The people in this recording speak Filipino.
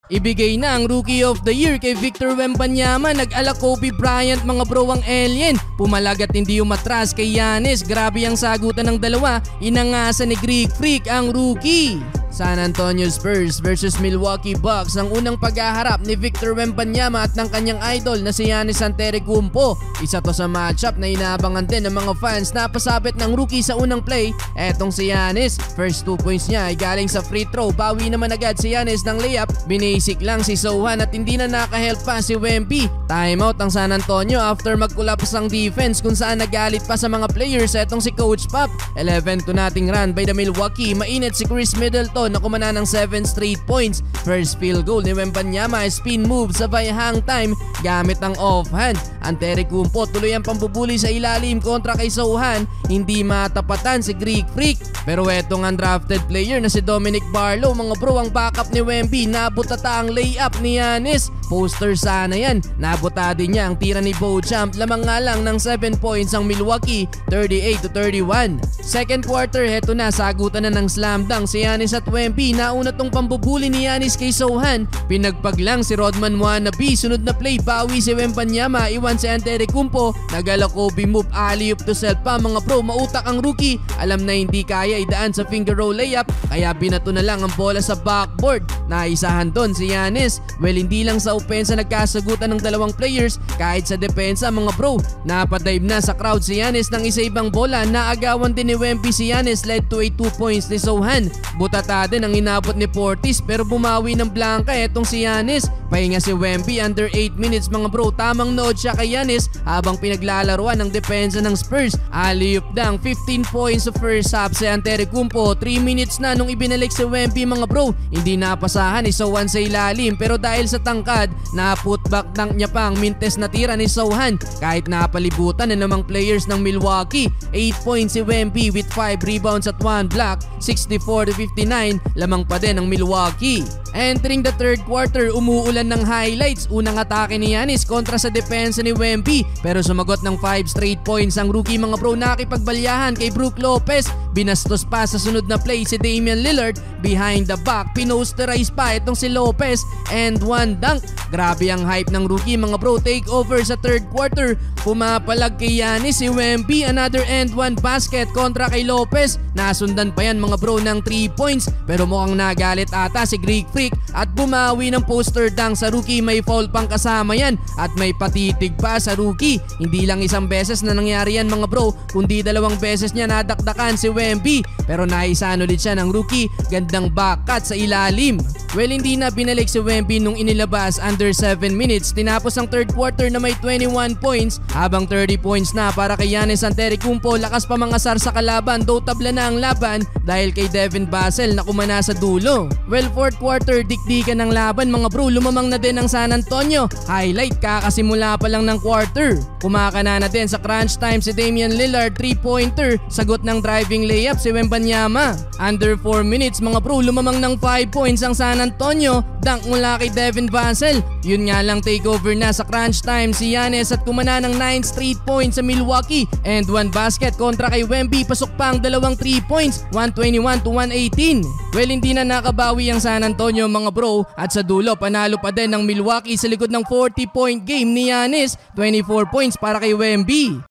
Ibigay na ang Rookie of the Year kay Victor Wembanyama. Nag-ala Kobe Bryant mga bro ang alien. Pumalag at hindi umatras kay Giannis. Grabe ang sagutan ng dalawa. Inangasa ni Greek Freak ang rookie. San Antonio Spurs versus Milwaukee Bucks ang unang paghaharap ni Victor Wembanyama at ng kanyang idol na si Giannis Antetokounmpo. Isa to sa matchup na inaabangan din ng mga fans na pasabit ng rookie sa unang play. Etong si Giannis, first 2 points niya ay galing sa free throw. Bawi naman agad si Giannis ng layup. Binasic lang si Sohan at hindi na nakahelp pa si Wemby. Timeout ang San Antonio after mag-collapse ang defense kung saan nagalit pa sa mga players. Etong si Coach Pop. 11-0 run by the Milwaukee. Mainit si Chris Middleton na kumana ng 7 straight points. First field goal ni Wembanyama, spin move sabay hang time gamit ang offhand. Antetokounmpo tuloy ang pambubuli sa ilalim kontra kay Sohan. Hindi matapatan si Greek Freak. Pero etong undrafted player na si Dominic Barlow mga bro ang backup ni Wemby. Nabutata ang layup ni Giannis. Poster sana yan. Nabuta din niya ang tira ni Beauchamp. Lamang nga lang ng 7 points ang Milwaukee, 38-31. Second quarter, heto na, sagutan na ng slam dunk si Giannis at Wemby. Nauna tong pambubuli ni Giannis kay Sohan. Pinagpag lang si Rodman wannabe. Sunod na play, bawi si Wembanyama. Iwan si Antetokounmpo. Nagala Kobe move, alley-oop to self pa mga bro. Mautak ang rookie. Alam na hindi kaya idaan sa finger roll layup. Kaya binato na lang ang bola sa backboard. Naisahan doon si Giannis. Well, hindi lang sa opensa nagkasagutan ng dalawang players, kahit sa depensa mga bro. Napadive na sa crowd si Giannis ng isa ibang bola. Naagawan din ni Wemby si Giannis, led to a 2 points ni Sohan. Butata din ang inabot ni Portis pero bumawi ng blanca etong si Giannis. Pahinga si Wemby under 8 minutes mga bro. Tamang nood siya kay Giannis habang pinaglalaruan ng depensa ng Spurs. Alley-oop dang 15 points sa first half si Antetokounmpo. 3 minutes na nung ibinalik si Wemby mga bro. Hindi napasahan ni Sohan sa ilalim pero dahil sa tangkad na putback dunk niya pa ang mintes na tira ni Sohan. Kahit napalibutan na namang players ng Milwaukee. 8 points si Wemby with 5 rebounds at 1 block. 64-59, lamang pa din ang Milwaukee. Entering the third quarter, umuulan ng highlights. Unang atake ni Giannis kontra sa depensa ni Wemby pero sumagot ng 5 straight points ang rookie mga bro. Nakipagbalyahan kay Brook Lopez. Binastos pa sa sunod na play si Damian Lillard behind the back. Pinosterize pa itong si Lopez and 1 dunk. Grabe ang hype ng rookie mga bro. Take over sa third quarter. Pumapalag kay Giannis si Wemby. Another and 1 basket kontra kay Lopez. Nasundan pa yan mga bro ng 3 points pero mukhang nagalit ata si Greek Freak at bumawi ng poster dunk sa rookie. May foul pang kasama yan at may patitig pa sa rookie. Hindi lang isang beses na nangyari yan mga bro, kundi 2 beses niya nadakdakan si Wemby pero naisan ulit siya ng rookie. Gandang backcut sa ilalim. Well, hindi na binalik si Wemby nung inilabas under 7 minutes. Tinapos ang third quarter na may 21 points habang 30 points na para kay Giannis Antetokounmpo. Lakas pa mangasar sa kalaban, though tabla na ang laban dahil kay Devin Vassell na kumana sa dulo. Well, fourth quarter, dikdikan ng laban mga bro. Lumamang na din ang San Antonio. Highlight, kakasimula pa lang ng quarter. Kumakana na din sa crunch time si Damian Lillard, 3-pointer. Sagot ng driving layup si Wembanyama. Under 4 minutes mga bro, lumamang ng 5 points ang San Antonio. Dunk mula kay Devin Vassell. Yun nga lang, takeover na sa crunch time si Giannis at kumana ng 9 straight points sa Milwaukee and 1 basket kontra kay Wemby. Pasok pa ang dalawang 3 points, 121-118. Well, hindi na nakabawi ang San Antonio mga bro at sa dulo panalo pa din ng Milwaukee sa likod ng 40-point game ni Giannis. 24 points para kay Wemby.